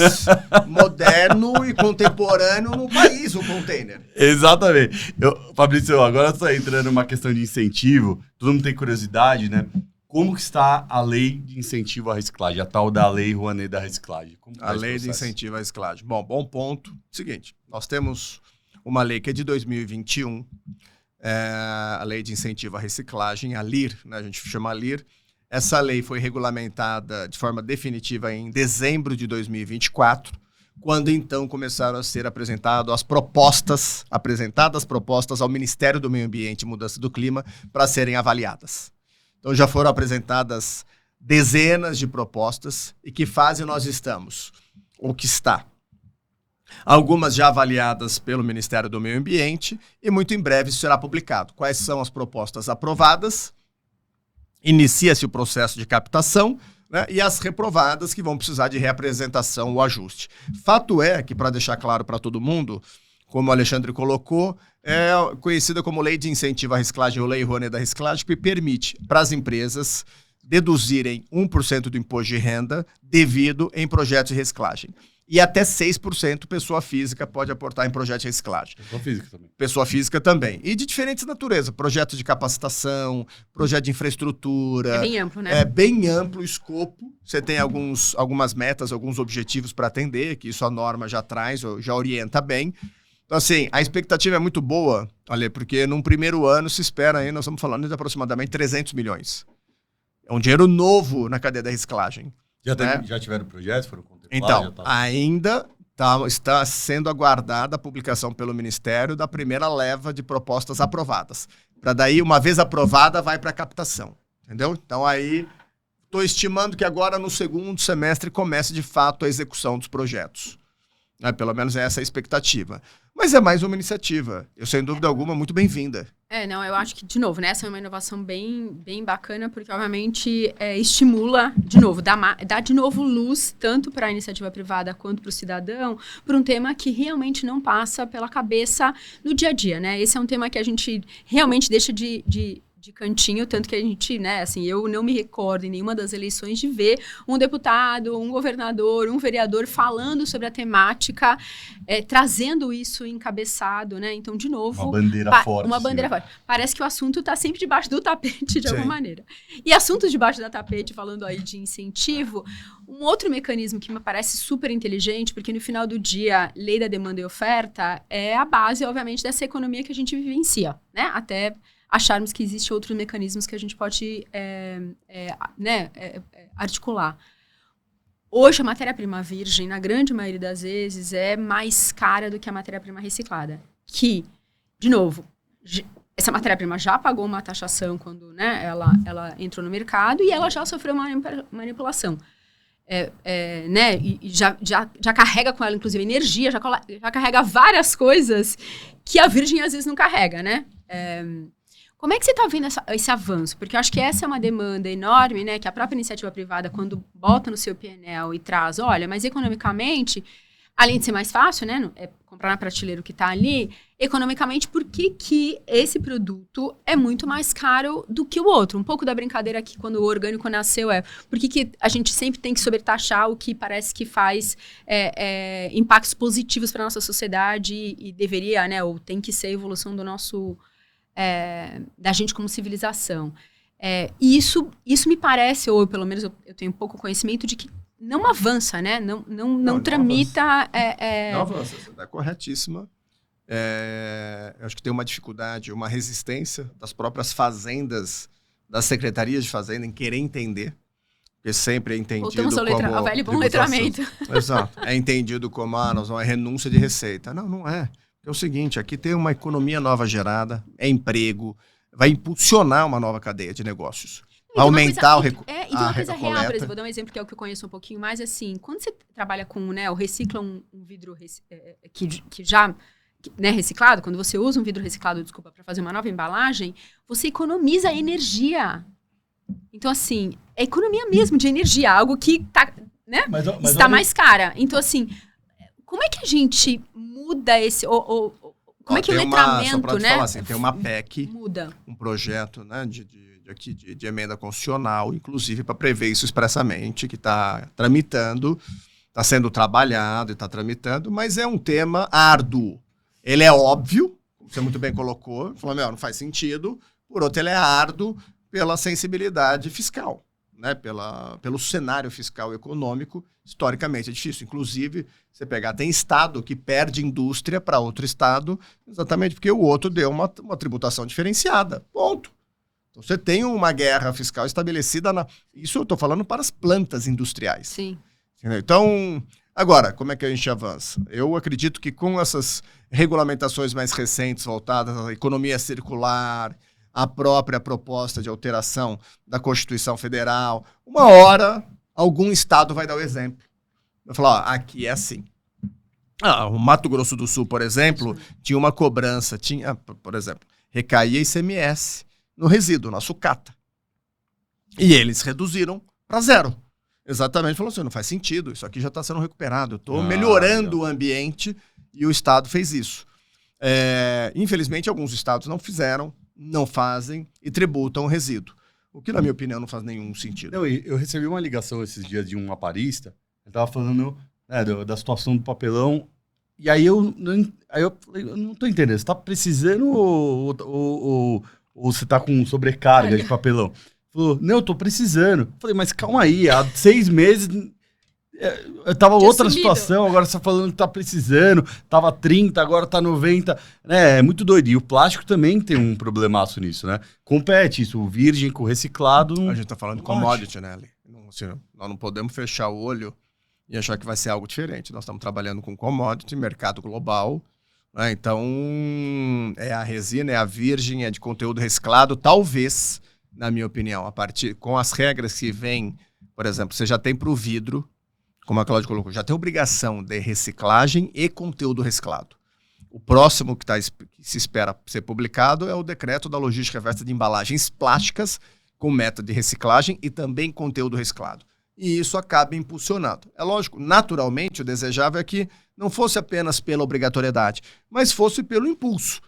moderno e contemporâneo no país, o container. Exatamente. Fabrício, agora só entrando numa questão de incentivo, todo mundo tem curiosidade, né? Como que está a lei de incentivo à reciclagem, a tal da lei Rouanet da reciclagem? A lei de incentivo à reciclagem. Bom ponto. Seguinte, nós temos uma lei que é de 2021, a lei de incentivo à reciclagem, a LIR, né? A gente chama LIR. Essa lei foi regulamentada de forma definitiva em dezembro de 2024, quando então começaram a ser apresentadas propostas ao Ministério do Meio Ambiente e Mudança do Clima para serem avaliadas. Então já foram apresentadas dezenas de propostas. E que fase nós estamos? Ou que está? Algumas já avaliadas pelo Ministério do Meio Ambiente e muito em breve isso será publicado. Quais são as propostas aprovadas? Inicia-se o processo de captação, né, e as reprovadas que vão precisar de reapresentação ou ajuste. Fato é que, para deixar claro para todo mundo, como o Alexandre colocou, é conhecida como Lei de Incentivo à Reciclagem ou Lei Rouanet da Reciclagem, que permite para as empresas deduzirem 1% do imposto de renda devido em projetos de reciclagem. E até 6% pessoa física pode aportar em projeto de reciclagem. Pessoa física também. Pessoa física também. E de diferentes naturezas. Projetos de capacitação, projeto de infraestrutura. É bem amplo, né? É bem amplo o escopo. Você tem algumas metas, alguns objetivos para atender, que isso a norma já traz, já orienta bem. Então, assim, a expectativa é muito boa, Ale, porque num primeiro ano se espera aí, nós estamos falando de aproximadamente 300 milhões. É um dinheiro novo na cadeia da reciclagem. Já tiveram projetos? Foram contemplados? Então, ainda está sendo aguardada a publicação pelo Ministério da primeira leva de propostas aprovadas. Para daí, uma vez aprovada, vai para a captação. Entendeu? Então, aí, estou estimando que agora, no segundo semestre, comece, de fato, a execução dos projetos. Pelo menos essa é a expectativa. Mas é mais uma iniciativa. Eu, sem dúvida alguma, muito bem-vinda. Eu acho que, de novo, né, essa é uma inovação bem bacana, porque, obviamente, estimula, de novo, dá de novo luz, tanto para a iniciativa privada quanto para o cidadão, por um tema que realmente não passa pela cabeça no dia a dia, né? Esse é um tema que a gente realmente deixa de de cantinho, tanto que a gente, né, assim, eu não me recordo em nenhuma das eleições de ver um deputado, um governador, um vereador falando sobre a temática, trazendo isso encabeçado, né? Então, de novo... Uma bandeira forte. Uma bandeira forte. Parece que o assunto está sempre debaixo do tapete, de alguma Sim. maneira. E assuntos debaixo do tapete, falando aí de incentivo, um outro mecanismo que me parece super inteligente, porque no final do dia, lei da demanda e oferta é a base, obviamente, dessa economia que a gente vivencia, né? Até acharmos que existem outros mecanismos que a gente pode articular. Hoje, a matéria-prima virgem, na grande maioria das vezes, é mais cara do que a matéria-prima reciclada. Que, de novo, essa matéria-prima já pagou uma taxação quando, né, ela entrou no mercado e ela já sofreu uma manipulação. Né, e já carrega com ela, inclusive, energia, já carrega várias coisas que a virgem às vezes não carrega, né? Como é que você está vendo esse avanço? Porque eu acho que essa é uma demanda enorme, né? Que a própria iniciativa privada, quando bota no seu PNL e traz, olha, mas economicamente, além de ser mais fácil, né? Comprar na prateleira o que está ali, economicamente, por que esse produto é muito mais caro do que o outro? Um pouco da brincadeira aqui, quando o orgânico nasceu, por que a gente sempre tem que sobretaxar o que parece que faz impactos positivos para a nossa sociedade e deveria, né? Ou tem que ser a evolução do nosso... da gente como civilização. E isso me parece, ou pelo menos eu tenho pouco conhecimento de que não avança, né? Não tramita... Não avança, você está corretíssima. Eu acho que tem uma dificuldade, uma resistência das próprias fazendas, das secretarias de fazenda em querer entender, porque sempre é entendido como... ao velho e bom letramento. Exato. É entendido como, nós vamos renúncia de receita. Não é. É o seguinte, aqui tem uma economia nova gerada, é emprego, vai impulsionar uma nova cadeia de negócios. Vai aumentar o recurso. E tem uma coisa real, por exemplo, vou dar um exemplo que é o que eu conheço um pouquinho mais, assim, quando você trabalha com, né, ou recicla um vidro que já, né, reciclado, quando você usa um vidro reciclado, para fazer uma nova embalagem, você economiza energia. Então, assim, é economia mesmo de energia, algo que tá, né, está mais cara. Então, assim, como é que a gente muda esse... como é que o letramento, né? Falar assim, tem uma PEC, muda. Um projeto, né, de emenda constitucional, inclusive para prever isso expressamente, que está tramitando, está sendo trabalhado e está tramitando, mas é um tema árduo. Ele é óbvio, como você muito bem colocou, falou, não faz sentido. Por outro, ele é árduo pela sensibilidade fiscal, né, pelo cenário fiscal e econômico, historicamente é difícil. Inclusive, você pegar, tem estado que perde indústria para outro estado, exatamente porque o outro deu uma tributação diferenciada. Ponto. Então, você tem uma guerra fiscal estabelecida Isso eu estou falando para as plantas industriais. Sim. Entendeu? Então, agora, como é que a gente avança? Eu acredito que com essas regulamentações mais recentes voltadas à economia circular, a própria proposta de alteração da Constituição Federal, uma hora algum estado vai dar o exemplo. Vai falar, aqui é assim. O Mato Grosso do Sul, por exemplo, tinha uma cobrança, por exemplo, recaía ICMS no resíduo, na sucata. E eles reduziram para 0. Exatamente, falou assim, não faz sentido, isso aqui já está sendo recuperado, eu estou melhorando o ambiente e o estado fez isso. Infelizmente, alguns estados não fizeram, não fazem e tributam o resíduo. O que, na minha opinião, não faz nenhum sentido. Não, eu recebi uma ligação esses dias de um aparista, ele estava falando, né, da situação do papelão, e aí eu falei, eu não estou entendendo, você está precisando ou você está com sobrecarga de papelão? Falou, não, eu estou precisando. Eu falei, mas calma aí, há 6 meses... Tava outra situação, agora você tá falando que tá precisando, tava 30, agora tá 90, né? É muito doido. E o plástico também tem um problemaço nisso, né? Compete isso, o virgem com o reciclado. A gente tá falando de commodity, né, Ali? Nós não podemos fechar o olho e achar que vai ser algo diferente. Nós estamos trabalhando com commodity, mercado global, né? Então, é a resina, é a virgem, é de conteúdo reciclado, talvez, na minha opinião, com as regras que vêm, por exemplo, você já tem para o vidro, como a Cláudia colocou, já tem obrigação de reciclagem e conteúdo reciclado. O próximo que se espera ser publicado é o decreto da logística reversa de embalagens plásticas com método de reciclagem e também conteúdo reciclado. E isso acaba impulsionando. É lógico, naturalmente, o desejável é que não fosse apenas pela obrigatoriedade, mas fosse pelo impulso.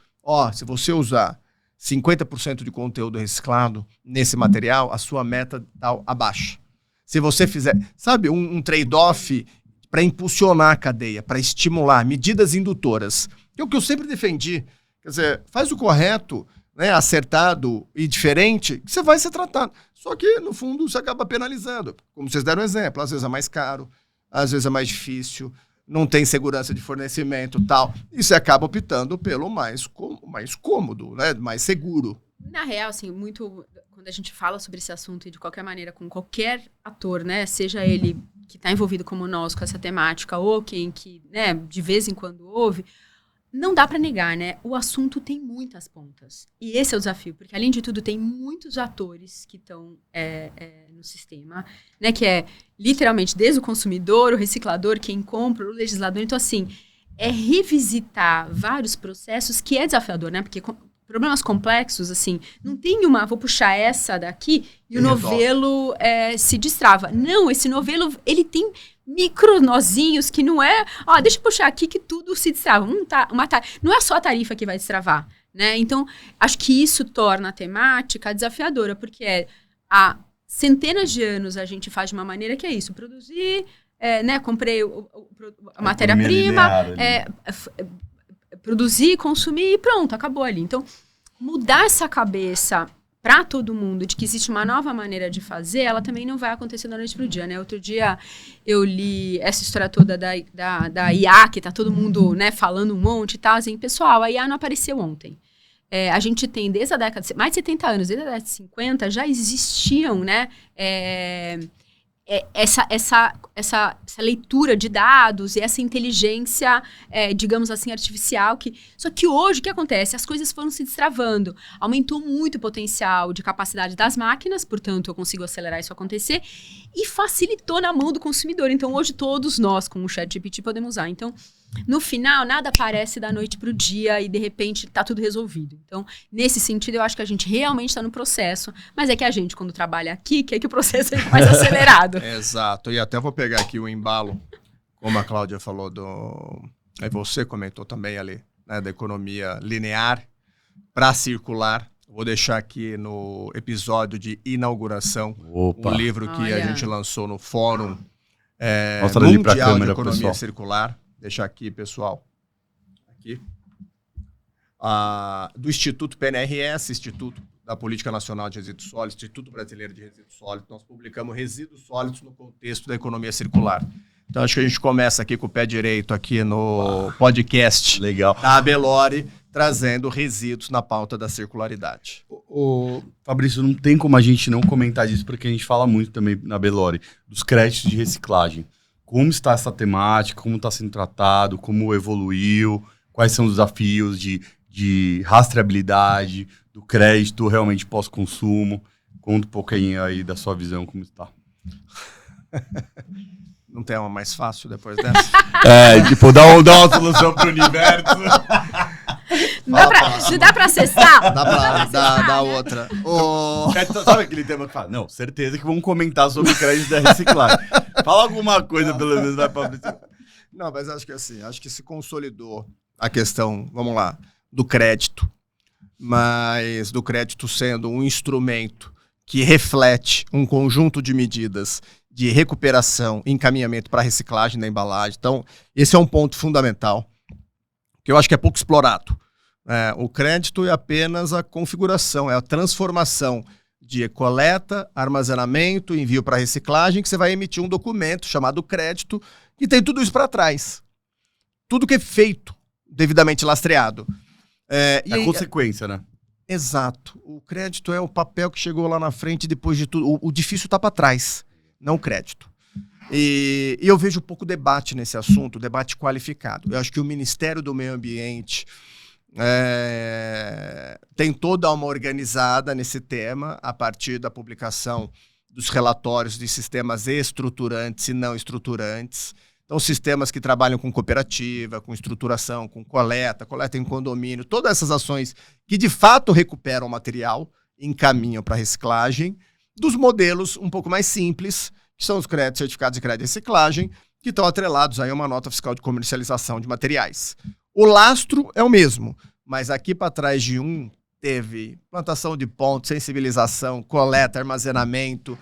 Se você usar 50% de conteúdo reciclado nesse material, a sua meta está abaixo. Se você fizer, sabe, um trade-off para impulsionar a cadeia, para estimular medidas indutoras, que é o que eu sempre defendi. Quer dizer, faz o correto, né, acertado e diferente, que você vai ser tratado. Só que, no fundo, você acaba penalizando. Como vocês deram exemplo, às vezes é mais caro, às vezes é mais difícil, não tem segurança de fornecimento e tal. E você acaba optando pelo mais cômodo, né, mais seguro. Na real, assim, muito... Quando a gente fala sobre esse assunto e de qualquer maneira com qualquer ator, né, seja ele que está envolvido como nós com essa temática ou quem que, né, de vez em quando ouve, não dá para negar, né? O assunto tem muitas pontas. E esse é o desafio, porque além de tudo tem muitos atores que estão no sistema, né, que é literalmente desde o consumidor, o reciclador, quem compra, o legislador. Então, assim, é revisitar vários processos que é desafiador, né? Porque problemas complexos, assim, não tem vou puxar essa daqui e o novelo se destrava. Não, esse novelo, ele tem micro nozinhos que não é, deixa eu puxar aqui que tudo se destrava. Não é só a tarifa que vai destravar, né? Então, acho que isso torna a temática desafiadora, porque há centenas de anos a gente faz de uma maneira que é isso, produzir, né, comprei a matéria-prima, produzir, consumir e pronto, acabou ali. Então, mudar essa cabeça para todo mundo de que existe uma nova maneira de fazer, ela também não vai acontecer da noite pro dia, né? Outro dia eu li essa história toda da IA, que tá todo mundo, né, falando um monte e tal, assim, pessoal, a IA não apareceu ontem. A gente tem desde a década de mais de 70 anos, desde a década de 50, já existiam, né, essa leitura de dados e essa inteligência, digamos assim, artificial. Só que hoje, o que acontece? As coisas foram se destravando. Aumentou muito o potencial de capacidade das máquinas, portanto, eu consigo acelerar isso acontecer, e facilitou na mão do consumidor. Então, hoje, todos nós, com o ChatGPT, podemos usar. Então, no final, nada aparece da noite para o dia e, de repente, está tudo resolvido. Então, nesse sentido, eu acho que a gente realmente está no processo, mas é que a gente, quando trabalha aqui, quer que o processo seja mais acelerado. Exato. E até vou pegar aqui o embalo, como a Cláudia falou, aí você comentou também ali, né, da economia linear para circular. Vou deixar aqui no episódio de inauguração o livro que a gente lançou no Fórum Mundial de Economia Circular. Deixar aqui, pessoal. Aqui. Do Instituto PNRS, Instituto da Política Nacional de Resíduos Sólidos, Instituto Brasileiro de Resíduos Sólidos. Nós publicamos Resíduos Sólidos no contexto da economia circular. Então, acho que a gente começa aqui com o pé direito aqui no podcast da Abelore, trazendo resíduos na pauta da circularidade. Fabrício, não tem como a gente não comentar disso, porque a gente fala muito também na Abelore, dos créditos de reciclagem. Como está essa temática, como está sendo tratado, como evoluiu, quais são os desafios de rastreabilidade, do crédito realmente pós-consumo. Conta um pouquinho aí da sua visão, como está. Não tem uma mais fácil depois dessa? Dá uma solução para o universo. Não dá pra acessar? Dá pra dar outra. Sabe aquele tema que fala? Não, certeza que vamos comentar sobre o crédito da reciclagem. Fala alguma coisa, pelo menos, vai pra... Não, mas acho que assim, acho que se consolidou a questão, vamos lá, do crédito, mas do crédito sendo um instrumento que reflete um conjunto de medidas de recuperação e encaminhamento para reciclagem da embalagem. Então, esse é um ponto fundamental, que eu acho que é pouco explorado. O crédito é apenas a configuração, é a transformação de coleta, armazenamento, envio para reciclagem, que você vai emitir um documento chamado crédito, que tem tudo isso para trás. Tudo que é feito, devidamente lastreado. A consequência, né? Exato. O crédito é o papel que chegou lá na frente depois de tudo. O difícil está para trás, não o crédito. E eu vejo pouco debate nesse assunto, debate qualificado. Eu acho que o Ministério do Meio Ambiente tentou dar uma organizada nesse tema a partir da publicação dos relatórios de sistemas estruturantes e não estruturantes. Então, sistemas que trabalham com cooperativa, com estruturação, com coleta em condomínio, todas essas ações que de fato recuperam o material, encaminham para reciclagem, dos modelos um pouco mais simples, que são os certificados de crédito de reciclagem, que estão atrelados aí a uma nota fiscal de comercialização de materiais. O lastro é o mesmo, mas aqui para trás de um teve plantação de pontos, sensibilização, coleta, armazenamento.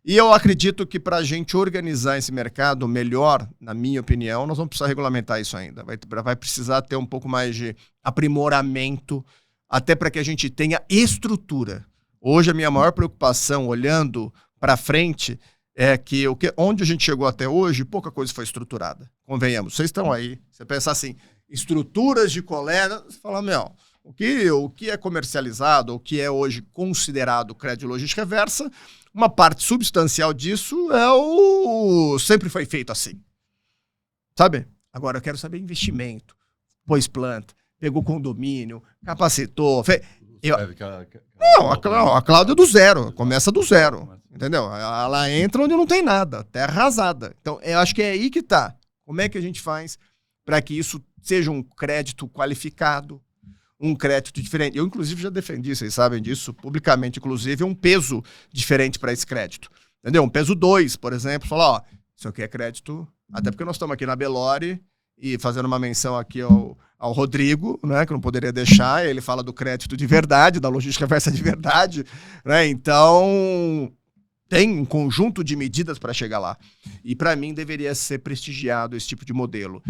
E eu acredito que para a gente organizar esse mercado melhor, na minha opinião, nós vamos precisar regulamentar isso ainda. Vai precisar ter um pouco mais de aprimoramento, até para que a gente tenha estrutura. Hoje a minha maior preocupação, olhando para frente, é que onde a gente chegou até hoje, pouca coisa foi estruturada. Convenhamos, vocês estão aí, você pensa assim, estruturas de coleta, você fala, o que é comercializado, o que é hoje considerado crédito de logística reversa, uma parte substancial disso sempre foi feito assim. Sabe? Agora eu quero saber investimento, pôs planta, pegou condomínio, capacitou. A Cláudia é do zero, começa do zero. Entendeu? Ela entra onde não tem nada, terra arrasada. Então, eu acho que é aí que tá. Como é que a gente faz para que isso seja um crédito qualificado, um crédito diferente? Eu, inclusive, já defendi, vocês sabem disso, publicamente, inclusive, um peso diferente para esse crédito. Entendeu? Um peso 2, por exemplo, falar, isso aqui é crédito, até porque nós estamos aqui na Belori e fazendo uma menção aqui ao Rodrigo, né, que não poderia deixar, ele fala do crédito de verdade, da logística reversa de verdade, né? Então, tem um conjunto de medidas para chegar lá. E, para mim, deveria ser prestigiado esse tipo de modelo.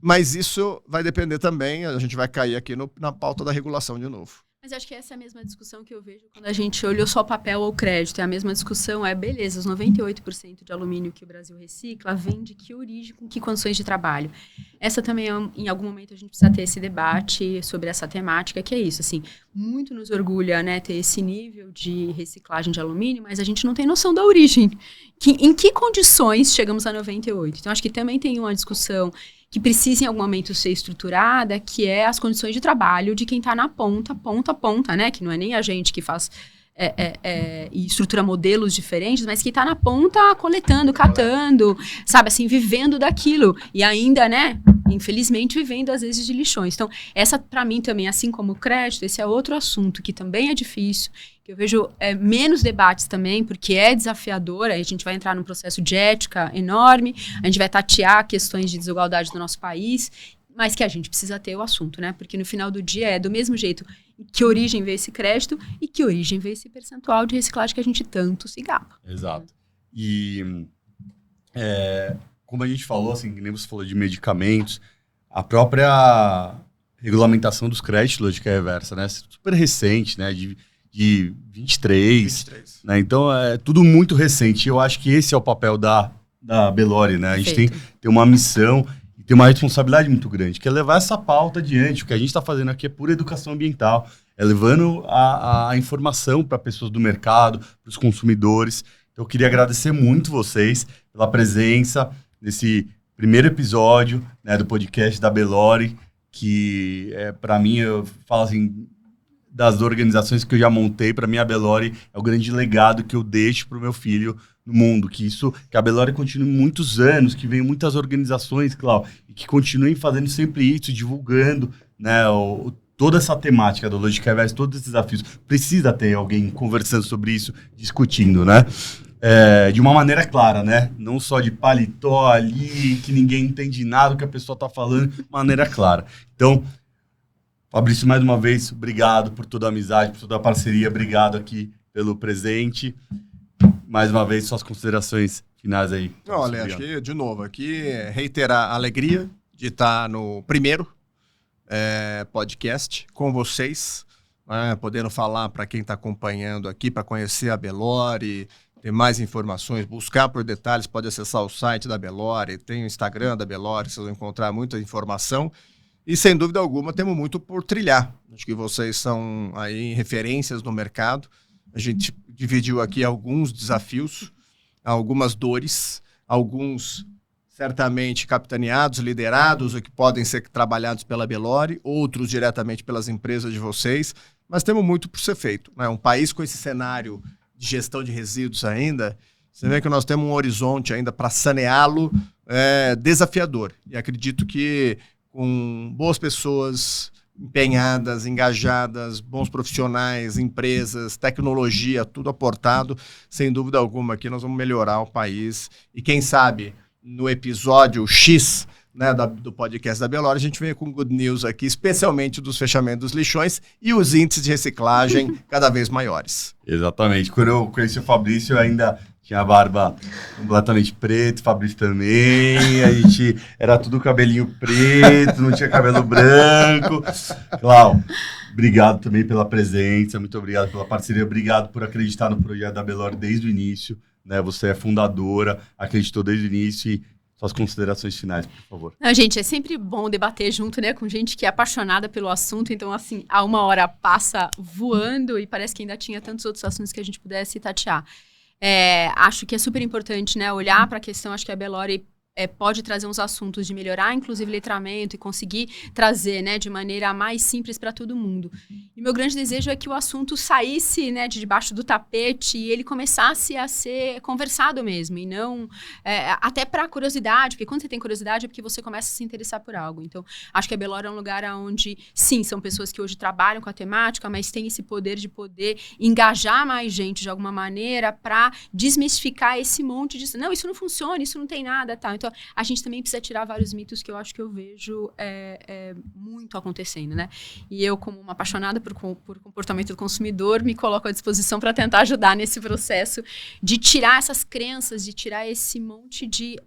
Mas isso vai depender também, a gente vai cair aqui na pauta da regulação de novo. Mas acho que essa é a mesma discussão que eu vejo quando a gente olhou só papel ou crédito. É a mesma discussão, beleza, os 98% de alumínio que o Brasil recicla vem de que origem, com que condições de trabalho. Essa também, em algum momento, a gente precisa ter esse debate sobre essa temática, que é isso, assim, muito nos orgulha, né, ter esse nível de reciclagem de alumínio, mas a gente não tem noção da origem. Em que condições chegamos a 98%? Então, acho que também tem uma discussão que precisa em algum momento ser estruturada, que é as condições de trabalho de quem está na ponta a ponta, né? Que não é nem a gente que faz e estrutura modelos diferentes, mas que está na ponta coletando, catando, sabe, assim, vivendo daquilo. E ainda, né, infelizmente, vivendo às vezes de lixões. Então, essa para mim também, assim como o crédito, esse é outro assunto que também é difícil, que eu vejo menos debates também, porque é desafiador, aí a gente vai entrar num processo de ética enorme, a gente vai tatear questões de desigualdade do nosso país, mas que a gente precisa ter o assunto, né? Porque no final do dia é do mesmo jeito que origem veio esse crédito e que origem veio esse percentual de reciclagem que a gente tanto se gaba. Exato. E como a gente falou, assim, que nem você falou de medicamentos, a própria regulamentação dos créditos lógica reversa, né? Super recente, né? De 23. Né? Então, é tudo muito recente. Eu acho que esse é o papel da Belori, né? A gente tem uma missão e tem uma responsabilidade muito grande, que é levar essa pauta adiante. O que a gente está fazendo aqui é pura educação ambiental, é levando a informação para pessoas do mercado, para os consumidores. Então, eu queria agradecer muito vocês pela presença nesse primeiro episódio, né, do podcast da Belori, que, para mim, eu falo assim, das organizações que eu já montei, para mim a Belori é o grande legado que eu deixo para o meu filho no mundo, que a Belori continue muitos anos, que venham muitas organizações, Cláudio, e que continuem fazendo sempre isso, divulgando, né, toda essa temática do logística reversa, todos esses desafios. Precisa ter alguém conversando sobre isso, discutindo, né? De uma maneira clara, né? Não só de paletó ali, que ninguém entende nada do que a pessoa está falando, de maneira clara. Então, Fabrício, mais uma vez, obrigado por toda a amizade, por toda a parceria, obrigado aqui pelo presente. Mais uma vez, suas considerações finais aí. Olha, acho que, de novo, aqui reiterar a alegria de estar no primeiro podcast com vocês, né, podendo falar para quem está acompanhando aqui, para conhecer a Belori, ter mais informações, buscar por detalhes, pode acessar o site da Belori, tem o Instagram da Belori, vocês vão encontrar muita informação. E, sem dúvida alguma, temos muito por trilhar. Acho que vocês são aí referências no mercado. A gente dividiu aqui alguns desafios, algumas dores, alguns certamente capitaneados, liderados, ou que podem ser trabalhados pela Belori, outros diretamente pelas empresas de vocês. Mas temos muito por ser feito, né? Um país com esse cenário de gestão de resíduos ainda, você vê que nós temos um horizonte ainda para saneá-lo desafiador. E acredito que com boas pessoas empenhadas, engajadas, bons profissionais, empresas, tecnologia, tudo aportado, sem dúvida alguma, aqui nós vamos melhorar o país. E quem sabe, no episódio X, né, do podcast da Belor, a gente veio com good news aqui, especialmente dos fechamentos dos lixões e os índices de reciclagem cada vez maiores. Exatamente. Quando eu conheci o Fabrício, eu ainda tinha a barba completamente preta, o Fabrício também, a gente era tudo cabelinho preto, não tinha cabelo branco. Clau, obrigado também pela presença, muito obrigado pela parceria, obrigado por acreditar no projeto da Belor desde o início, né? Você é fundadora, acreditou desde o início e suas considerações finais, por favor. Não, gente, é sempre bom debater junto, né, com gente que é apaixonada pelo assunto, então, assim, a uma hora passa voando e parece que ainda tinha tantos outros assuntos que a gente pudesse tatear. Acho que é super importante, né, olhar para a questão, acho que a Belor pode trazer uns assuntos de melhorar, inclusive, letramento e conseguir trazer, né, de maneira mais simples para todo mundo. E meu grande desejo é que o assunto saísse, né, de debaixo do tapete e ele começasse a ser conversado mesmo, e não até para curiosidade, porque quando você tem curiosidade é porque você começa a se interessar por algo. Então, acho que a Belor é um lugar onde, sim, são pessoas que hoje trabalham com a temática, mas tem esse poder de poder engajar mais gente de alguma maneira para desmistificar esse monte de... Não, isso não funciona, isso não tem nada, tá? Então, a gente também precisa tirar vários mitos que eu acho que eu vejo muito acontecendo, né? E eu, como uma apaixonada por comportamento do consumidor, me coloco à disposição para tentar ajudar nesse processo de tirar essas crenças, de tirar esse monte de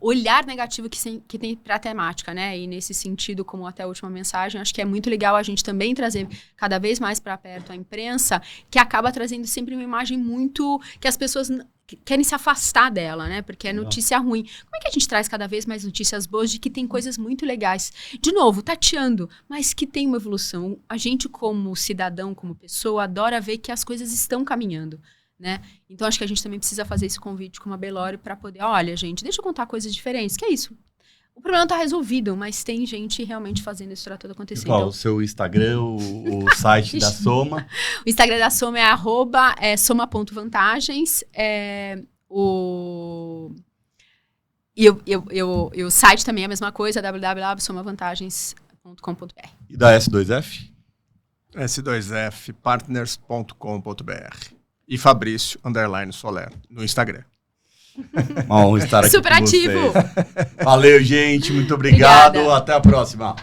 olhar negativo que tem para a temática, né? E nesse sentido, como até a última mensagem, acho que é muito legal a gente também trazer cada vez mais para perto a imprensa, que acaba trazendo sempre uma imagem muito... que as pessoas querem se afastar dela, né? Porque é notícia ruim. Como é que a gente traz cada vez mais notícias boas de que tem coisas muito legais? De novo, tateando, mas que tem uma evolução. A gente, como cidadão, como pessoa, adora ver que as coisas estão caminhando, né? Então, acho que a gente também precisa fazer esse convite com a Belor para poder, olha, gente, deixa eu contar coisas diferentes. Que é isso? O problema não está resolvido, mas tem gente realmente fazendo isso tudo acontecer. Qual? Então, o seu Instagram, o site da Soma? O Instagram da Soma é @soma.vantagens. O site também é a mesma coisa, www.somavantagens.com.br. E da S2F? S2Fpartners.com.br. E Fabrício _Soler no Instagram. Vamos estar aqui super ativo. Valeu, gente. Muito obrigado. Obrigada. Até a próxima.